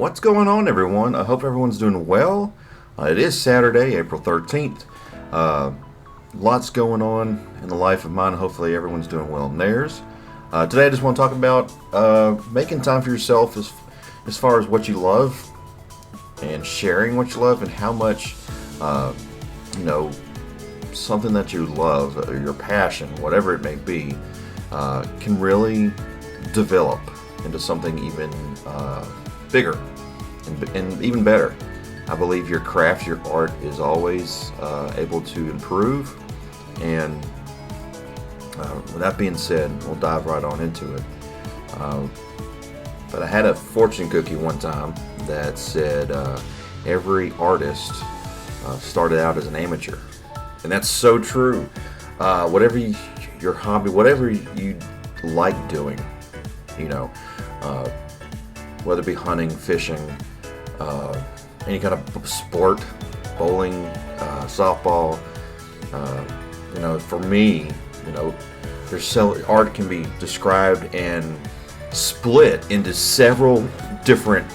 What's going on, everyone? I hope everyone's doing well. It is Saturday, April 13th. Lots going on in the life of mine. Hopefully, everyone's doing well in theirs. Today, I just want to talk about making time for yourself as far as what you love and sharing what you love and how much, something that you love, or your passion, whatever it may be, can really develop into something even bigger and even better. I believe your craft, your art is always able to improve. And with that being said, we'll dive right on into it. But I had a fortune cookie one time that said every artist started out as an amateur. And that's so true. Whatever your hobby, whatever you like doing, whether it be hunting, fishing, any kind of sport, bowling, softball, for me, art can be described and split into several different,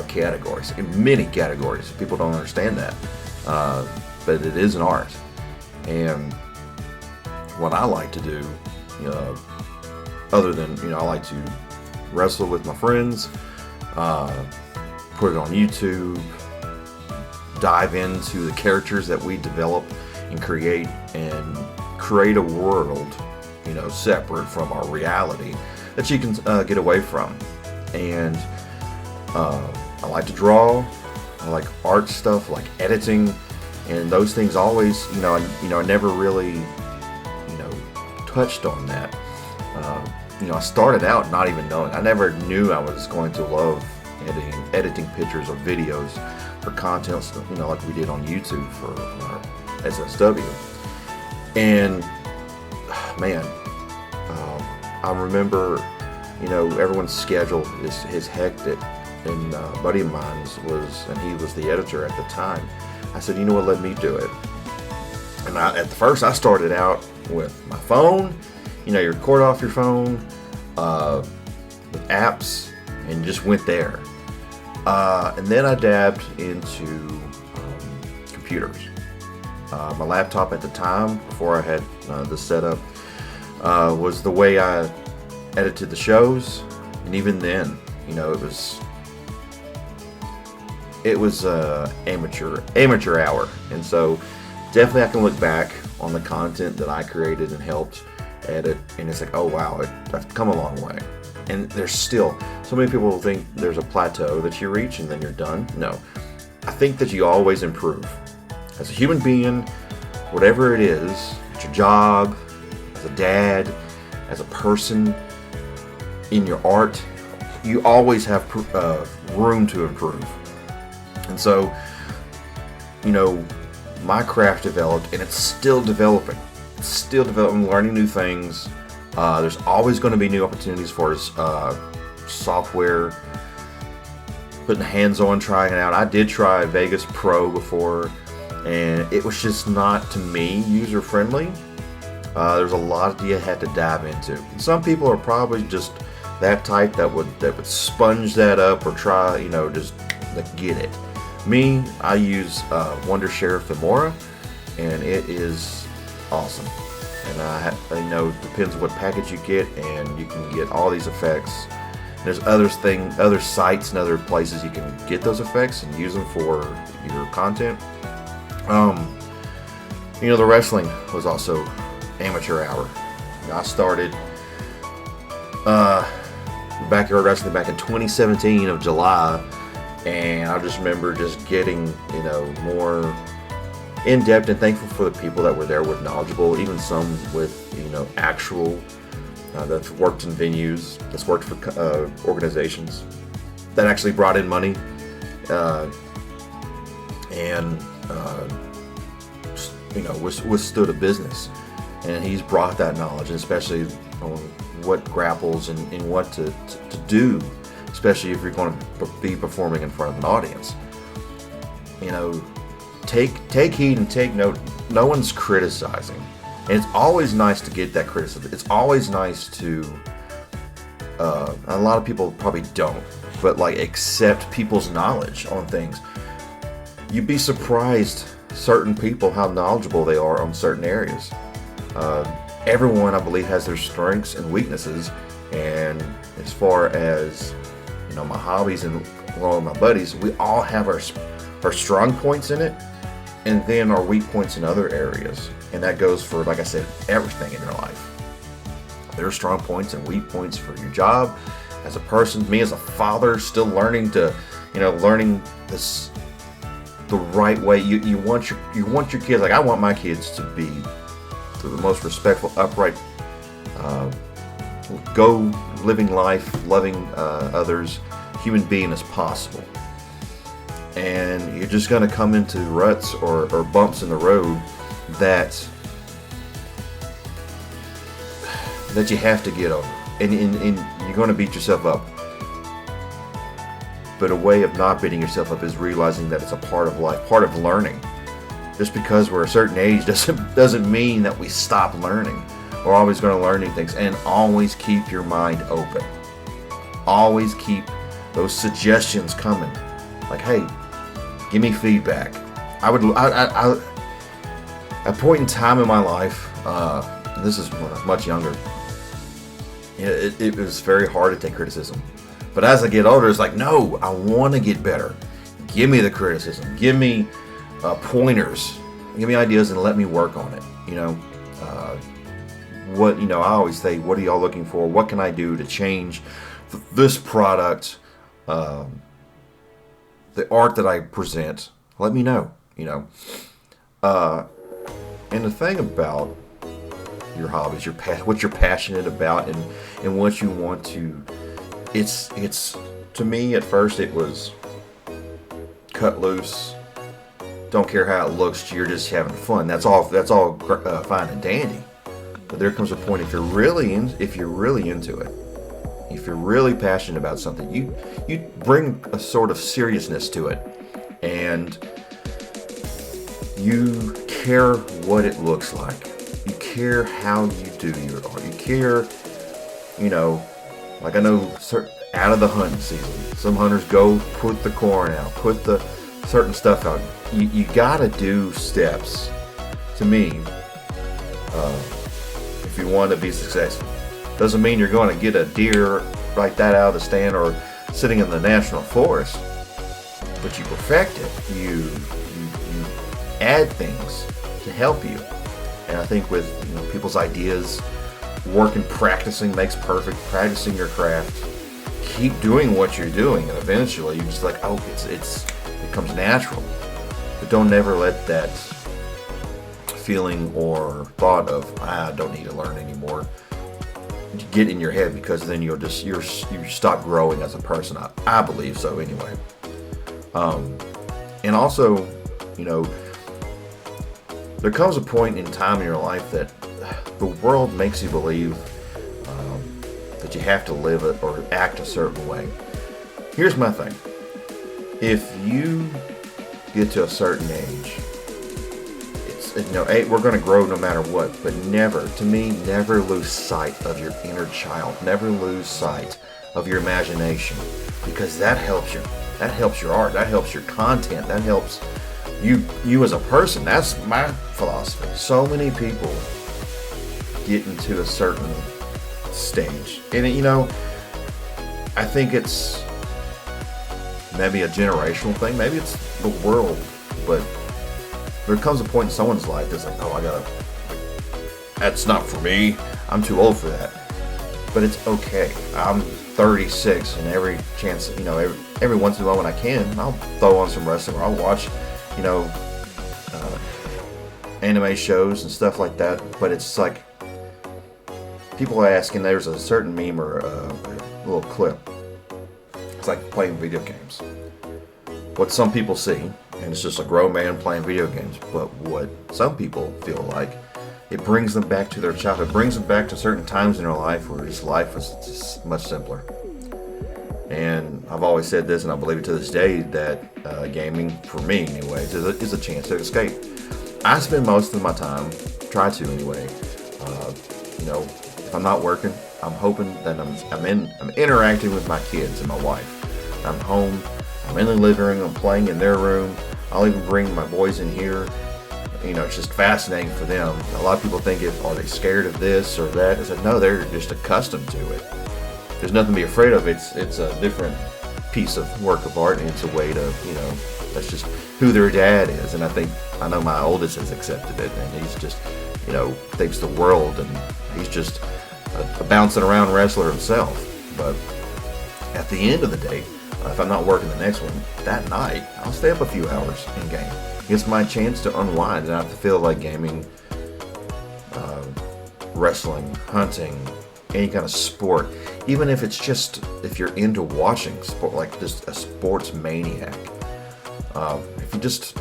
categories, in many categories. People don't understand that, but it is an art. And what I like to do, other than, I like to wrestle with my friends, put it on YouTube, dive into the characters that we develop and create a world, separate from our reality that you can get away from. And I like to draw. I like art stuff, like editing, and those things always, I never really, touched on that. I started out not even knowing. I never knew I was going to love editing pictures or videos for content, like we did on YouTube for SSW. And man, I remember, everyone's schedule is hectic, and a buddy of mine he was the editor at the time. I said, you know what, let me do it. And at first I started out with my phone, you record off your phone with apps and just went there. And then I dabbed into computers. My laptop at the time, before I had this setup, was the way I edited the shows. And even then, it was amateur hour. And so definitely I can look back on the content that I created and helped edit, and it's like, oh wow, I've come a long way. And there's still, so many people think there's a plateau that you reach and then you're done. No, I think that you always improve. As a human being, whatever it is, at your job, as a dad, as a person, in your art, you always have room to improve. And so, my craft developed, and it's still developing. It's still developing, learning new things. There's always going to be new opportunities for software, putting hands on, trying it out. I did try Vegas Pro before, and it was just not, to me, user friendly. There's a lot that you had to dive into. And some people are probably just that type that would sponge that up or try, just get it. Me, I use Wondershare Filmora, and it is awesome. And I know it depends what package you get, and you can get all these effects. There's other sites and other places you can get those effects and use them for your content. The wrestling was also amateur hour. I started backyard wrestling back in 2017 of July. And I just remember just getting, more in-depth, and thankful for the people that were there with knowledgeable, even some with, actual, that's worked in venues, that's worked for organizations that actually brought in money, and withstood a business. And he's brought that knowledge, and especially on what grapples and what to do, especially if you're going to be performing in front of an audience. Take heed and take note. No one's criticizing. And it's always nice to get that criticism. It's always nice to, a lot of people probably don't but like accept people's knowledge on things. You'd be surprised certain people how knowledgeable they are on certain areas. Everyone, I believe, has their strengths and weaknesses, and as far as my hobbies and along with my buddies, we all have our strong points in it, and then our weak points in other areas. And that goes for, like I said, everything in your life. There are strong points and weak points for your job as a person. Me as a father, still learning to, learning this the right way. You want your kids, like I want my kids to be the most respectful, upright, go living life, loving others, human being as possible. And you're just going to come into ruts or bumps in the road that you have to get over, and you're going to beat yourself up. But a way of not beating yourself up is realizing that it's a part of life, part of learning. Just because we're a certain age doesn't mean that we stop learning. We're always going to learn new things, and always keep your mind open. Always keep those suggestions coming. Like, hey, give me feedback. A point in time in my life, this is when I was much younger, it was very hard to take criticism. But as I get older, it's like, no, I want to get better. Give me the criticism. Give me pointers. Give me ideas and let me work on it. I always say, what are y'all looking for? What can I do to change this product? The art that I present, let me know. And the thing about your hobbies, what you're passionate about, and what you want to, it's to me at first it was cut loose. Don't care how it looks. You're just having fun. That's all fine and dandy. But there comes a point if you're really into it, if you're really passionate about something, you bring a sort of seriousness to it, and you care what it looks like. You care how you do your art. You care, like I know out of the hunting season, some hunters go put the corn out, put the certain stuff out. You gotta do steps, to me, if you want to be successful. Doesn't mean you're going to get a deer like that out of the stand or sitting in the national forest, but you perfect it. You add things to help you. And I think with people's ideas, working, practicing makes perfect. Practicing your craft, keep doing what you're doing, and eventually you're just like, oh, it comes natural. But don't ever let that feeling or thought of I don't need to learn anymore get in your head, because then you stop growing as a person. I believe so anyway. And also, there comes a point in time in your life that the world makes you believe that you have to live it or act a certain way. Here's my thing. If you get to a certain age, we're going to grow no matter what, but never lose sight of your inner child. Never lose sight of your imagination, because that helps you. That helps your art. That helps your content. That helps you as a person. That's my philosophy. So many people get into a certain stage, and I think it's maybe a generational thing. Maybe it's the world, but there comes a point in someone's life that's like, oh, that's not for me. I'm too old for that. But it's okay. I'm 36, and every chance, every once in a while when I can, I'll throw on some wrestling, or I'll watch, anime shows and stuff like that. But it's like, people are asking, there's a certain meme or a little clip. It's like playing video games. What some people see, and it's just a grown man playing video games, but what some people feel like, it brings them back to their childhood. It brings them back to certain times in their life where his life was just much simpler. And I've always said this, and I believe it to this day, that gaming, for me anyways, is a chance to escape. I spend most of my time, try to anyway, if I'm not working, I'm hoping that I'm interacting with my kids and my wife. I'm home. I'm in the living room. I'm playing in their room. I'll even bring my boys in here. It's just fascinating for them. A lot of people think, are they scared of this or that? I said, no, they're just accustomed to it. There's nothing to be afraid of. It's a different piece of work of art, and it's a way to, that's just who their dad is. And I know my oldest has accepted it, and he's just, thinks the world, and he's just a bouncing around wrestler himself. But at the end of the day, if I'm not working the next one, that night, I'll stay up a few hours in game. It's my chance to unwind and not to feel like gaming, wrestling, hunting, any kind of sport. Even if it's just, if you're into watching sport, like just a sports maniac. If you just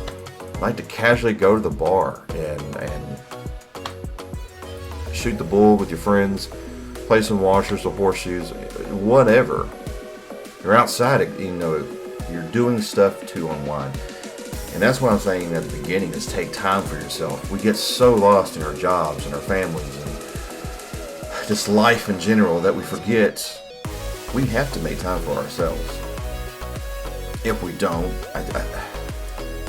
like to casually go to the bar and shoot the bull with your friends, play some washers or horseshoes, whatever. You're outside, you're doing stuff to unwind. And that's what I'm saying at the beginning, is take time for yourself. We get so lost in our jobs and our families and just life in general that we forget we have to make time for ourselves. If we don't, I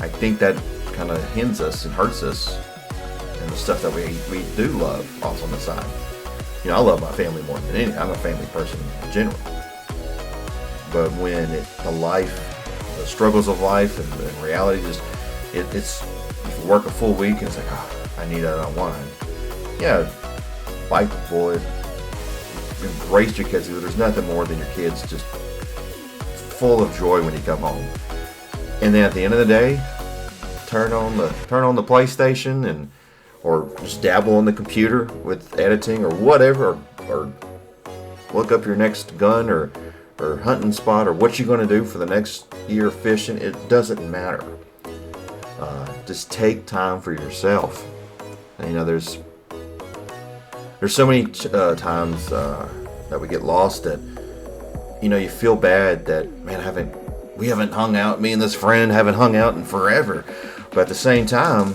think that kind of hinders us and hurts us and the stuff that we do love off on the side. I love my family more than anything. I'm a family person in general. But when the struggles of life and reality, it's if you work a full week and it's like, I need to unwind. Yeah, bite the bullet, embrace your kids. There's nothing more than your kids just full of joy when you come home. And then at the end of the day, turn on the PlayStation or just dabble on the computer with editing or whatever, or look up your next gun or hunting spot, or what you're going to do for the next year fishing. It doesn't matter. Just take time for yourself. And, there's so many times that we get lost that you feel bad that, man, we haven't hung out. Me and this friend haven't hung out in forever. But at the same time,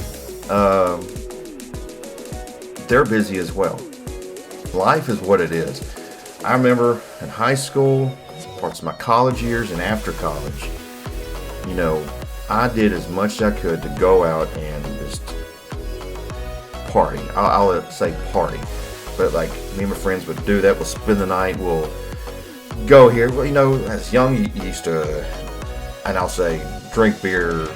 they're busy as well. Life is what it is. I remember in high school, parts of my college years, and after college, I did as much as I could to go out and just party. I'll say party, but like me and my friends would do that. We'll spend the night. We'll go here. Well, as young, you used to, and I'll say, drink beer,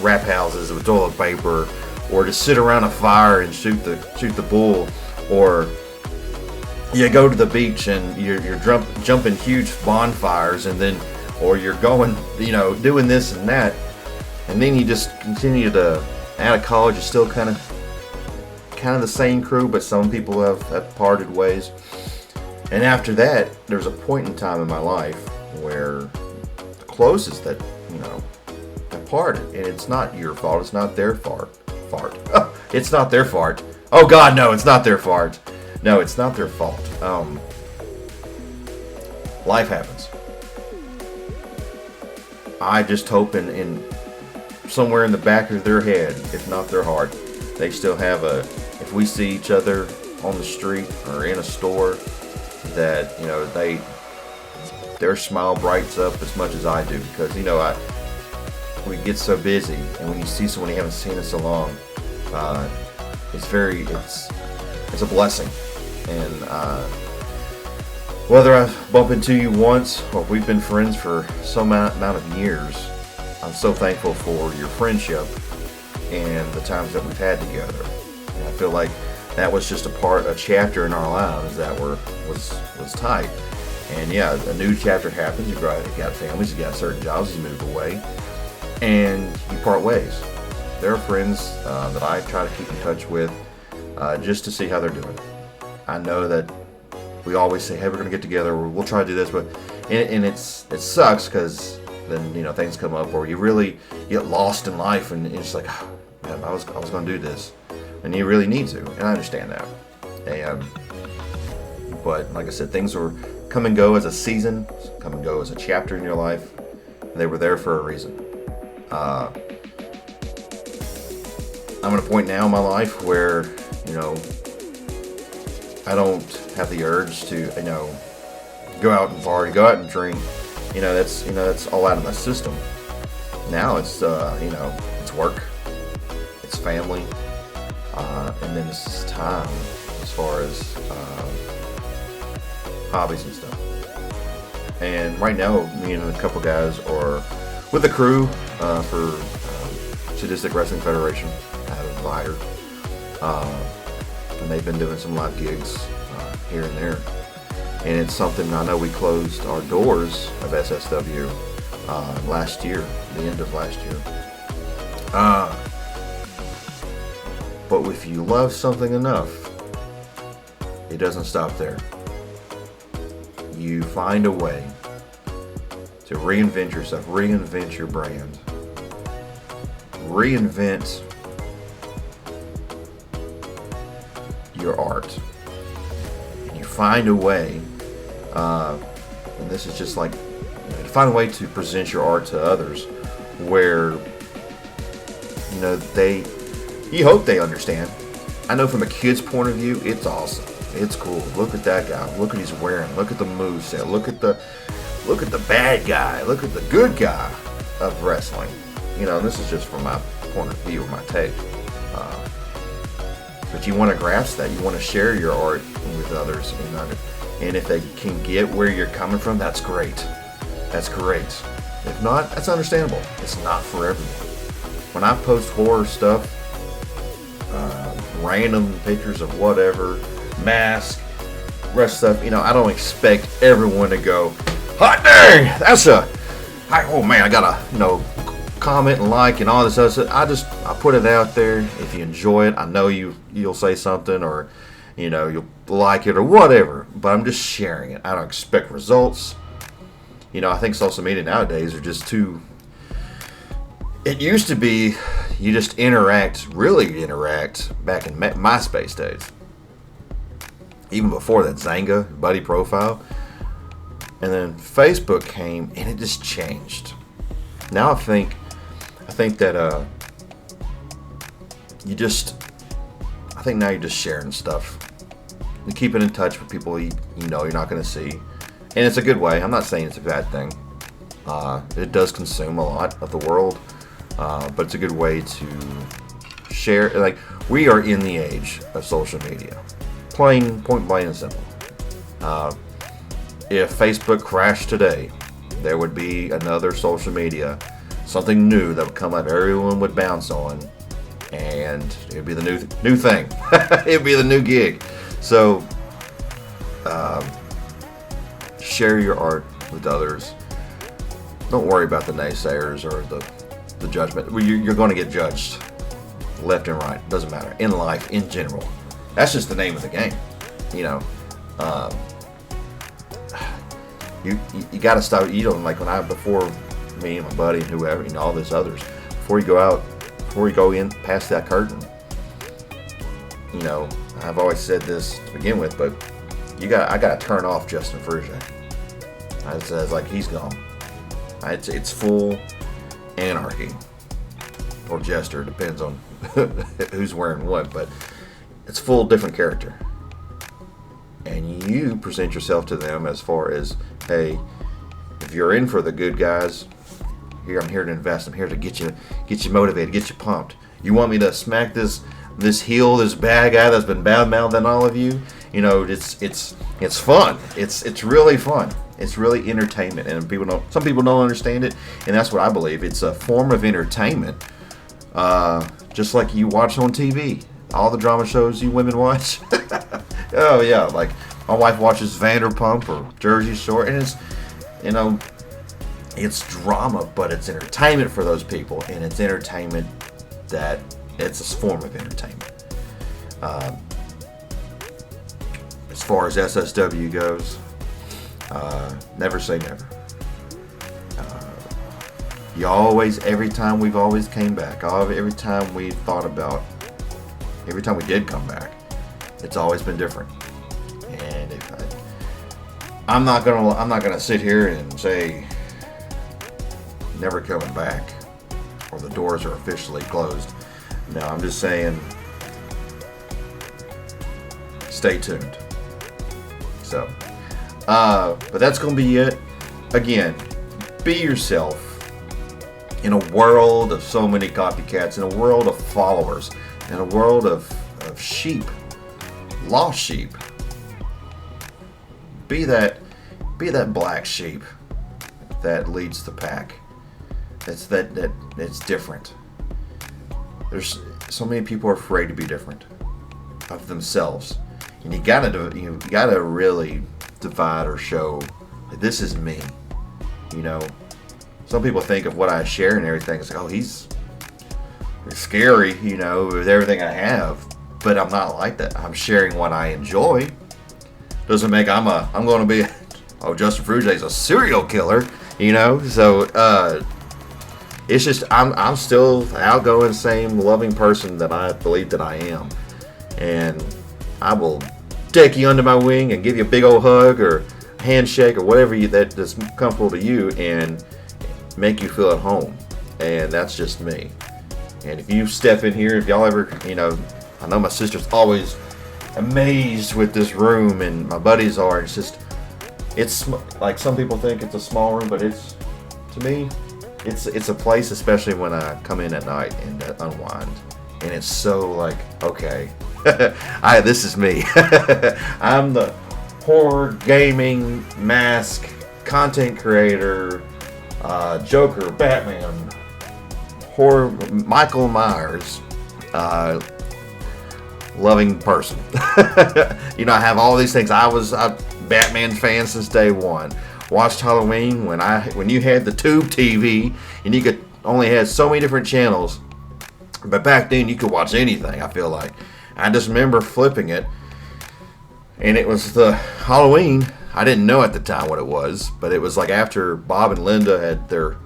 wrap houses with toilet paper, or just sit around a fire and shoot the bull, or you go to the beach and you're jumping huge bonfires, and then, or you're going, doing this and that, and then you just continue to, out of college, you're still kind of the same crew, but some people have parted ways. And after that, there's a point in time in my life where the closest that, have parted, and it's not your fault, it's not their fart. It's not their fart. Oh God, no, it's not their fart. No, it's not their fault. Life happens. I just hope in somewhere in the back of their head, if not their heart, they still have if we see each other on the street or in a store, that, their smile brights up as much as I do. Because, we get so busy, and when you see someone you haven't seen in so long, it's a blessing. And whether I bump into you once or we've been friends for some amount of years, I'm so thankful for your friendship and the times that we've had together. And I feel like that was just a chapter in our lives that was tight. And yeah, a new chapter happens. You got families, you got certain jobs, you move away, and you part ways. There are friends that I try to keep in touch with just to see how they're doing. I know that we always say, hey, we're going to get together, or we'll try to do this, but it sucks because then things come up, or you really get lost in life, and it's like, oh, man, I was going to do this, and you really need to, and I understand that. But like I said, things will come and go as a season, come and go as a chapter in your life, and they were there for a reason. I'm at a point now in my life where I don't have the urge to go out and party, go out and drink, that's all out of my system. Now it's it's work, it's family, and then it's time as far as hobbies and stuff. And right now, me and a couple guys are with the crew for Sadistic Wrestling Federation out of Vider. And they've been doing some live gigs here and there. And it's something, I know we closed our doors of SSW last year, the end of last year. But if you love something enough, it doesn't stop there. You find a way to reinvent yourself, reinvent your brand, reinvent your art. And you find a way, and this is just like, you find a way to present your art to others where, you hope they understand. I know from a kid's point of view, it's awesome. It's cool. Look at that guy. Look what he's wearing. Look at the moveset. Look at the bad guy. Look at the good guy of wrestling. This is just from my point of view, or my take. But you want to grasp that. You want to share your art with others. And if they can get where you're coming from, that's great. That's great. If not, that's understandable. It's not for everyone. When I post horror stuff, random pictures of whatever, mask, rest stuff, I don't expect everyone to go, hot dang, oh man, I gotta, comment and like and all this other stuff. I put it out there. If you enjoy it, I know you'll say something, or, you'll like it or whatever, but I'm just sharing it. I don't expect results. I think social media nowadays are just too, it used to be you just really interact back in MySpace days. Even before that, Zanga, buddy profile. And then Facebook came and it just changed. Now I think that now you're just sharing stuff. You're keeping in touch with people you're not going to see. And it's a good way. I'm not saying it's a bad thing. It does consume a lot of the world. But it's a good way to share. Like, we are in the age of social media. Point blank and simple. If Facebook crashed today, there would be another social media, something new that would come up, everyone would bounce on, and it would be the new thing. It would be the new gig. So, share your art with others. Don't worry about the naysayers or the judgment. You're going to get judged left and right. Doesn't matter. In life, in general. That's just the name of the game. You got to stop. Like before me and my buddy and whoever, all this others, before you go in past that curtain, I've always said this to begin with, but I got to turn off Justin Furgeon. It's like he's gone. It's full anarchy, or Jester, depends on who's wearing what, but it's full different character. And you present yourself to them as far as, hey, if you're in for the good guys, I'm here to invest. I'm here to get you motivated, get you pumped. You want me to smack this heel, this bad guy that's been bad-mouthing all of you? It's fun. It's really fun. It's really entertainment, and some people don't understand it, and that's what I believe. It's a form of entertainment, just like you watch on TV. All the drama shows you women watch. Oh yeah, like my wife watches Vanderpump or Jersey Shore, and it's drama, but it's entertainment for those people, and it's entertainment that it's a form of entertainment. As far as SSW goes, never say never. Every time we've always came back, every time we did come back, it's always been different. And I'm not gonna sit here and say never coming back, or the doors are officially closed. No, I'm just saying stay tuned. So, but that's gonna be it. Again, be yourself in a world of so many copycats, in a world of followers, in a world of sheep, lost sheep. Be that black sheep that leads the pack. It's different. There's so many people are afraid to be different of themselves, and you gotta really divide or show that this is me. You know, some people think of what I share and everything. It's like, oh, he's scary, you know, with everything I have. But I'm not like that. I'm sharing what I enjoy. Doesn't make I'm going to be, Justin Frugier is a serial killer, you know. So it's just I'm still the outgoing, same loving person that I believe that I am, and I will take you under my wing and give you a big old hug or handshake or whatever that is comfortable to you and make you feel at home. And that's just me. And if you step in here, if y'all ever, you know, I know my sister's always amazed with this room, and my buddies are. It's like some people think it's a small room, but to me, it's a place, especially when I come in at night and unwind. And it's so like, okay, this is me. I'm the horror, gaming, mask, content creator, Joker, Batman, horror, Michael Myers, loving person. You know, I have all these things. I was a Batman fan since day one. Watched Halloween when you had the tube TV and you could only had so many different channels. But back then you could watch anything, I feel like. I just remember flipping it, and it was the Halloween. I didn't know at the time what it was, but it was like after Bob and Linda had their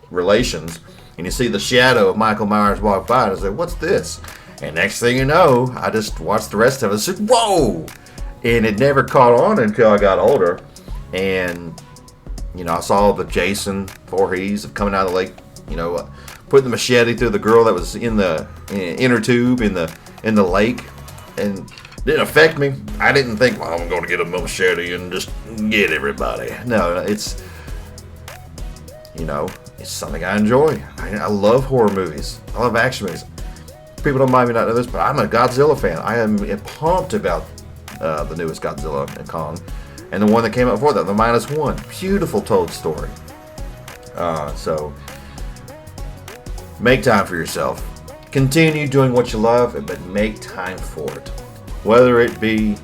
relations, and you see the shadow of Michael Myers walk by, and I was like, what's this? And next thing you know, I just watched the rest of it and said, whoa! And it never caught on until I got older. And, you know, I saw the Jason Voorhees coming out of the lake, you know, putting the machete through the girl that was in the inner tube in the lake. And it didn't affect me. I didn't think, well, I'm going to get a machete and just get everybody. No, it's, you know, it's something I enjoy. I love horror movies. I love action movies. People don't mind me not know this, but I'm a Godzilla fan. I am pumped about the newest Godzilla and Kong, and the one that came out before that, the -1. Beautiful told story. So make time for yourself. Continue doing what you love, but make time for it. Whether it be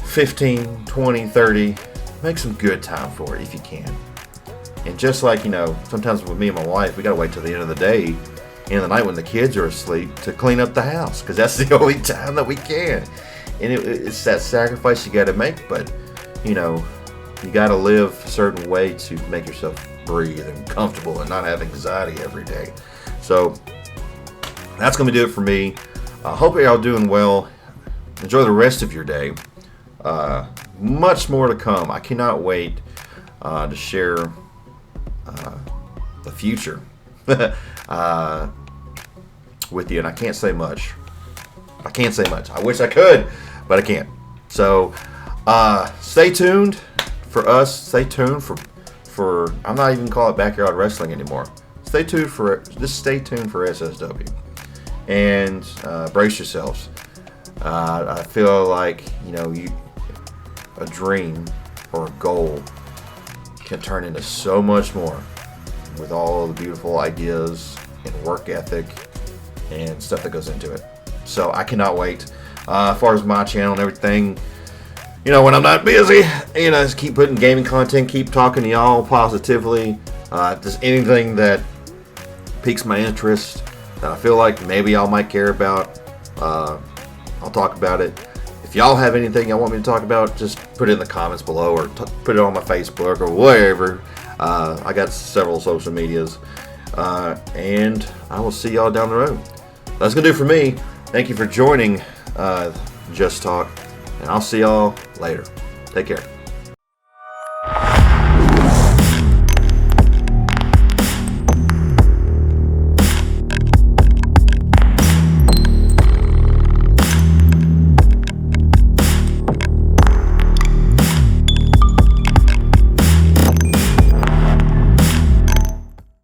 15, 20, 30, make some good time for it if you can. And just like, you know, sometimes with me and my wife, we gotta wait till the end of the day, end of the night when the kids are asleep, to clean up the house, because that's the only time that we can. And it's that sacrifice you got to make, but, you know, you got to live a certain way to make yourself breathe and comfortable and not have anxiety every day. So that's going to do it for me. I hope you're all doing well. Enjoy the rest of your day. Much more to come. I cannot wait to share the future with you, and I can't say much. I wish I could, but I can't. So stay tuned for us. Stay tuned for I'm not even calling it Backyard Wrestling anymore. Stay tuned for SSW, and brace yourselves. I feel like, you know, a dream or a goal can turn into so much more with all the beautiful ideas and work ethic and stuff that goes into it. So I cannot wait. As far as my channel and everything, you know, when I'm not busy, you know, just keep putting gaming content, keep talking to y'all positively. Just anything that piques my interest that I feel like maybe y'all might care about, I'll talk about it. If y'all have anything y'all want me to talk about, just put it in the comments below, or put it on my Facebook or wherever. I got several social medias, and I will see y'all down the road. That's gonna do it for me. Thank you for joining Just Talk, and I'll see y'all later. Take care.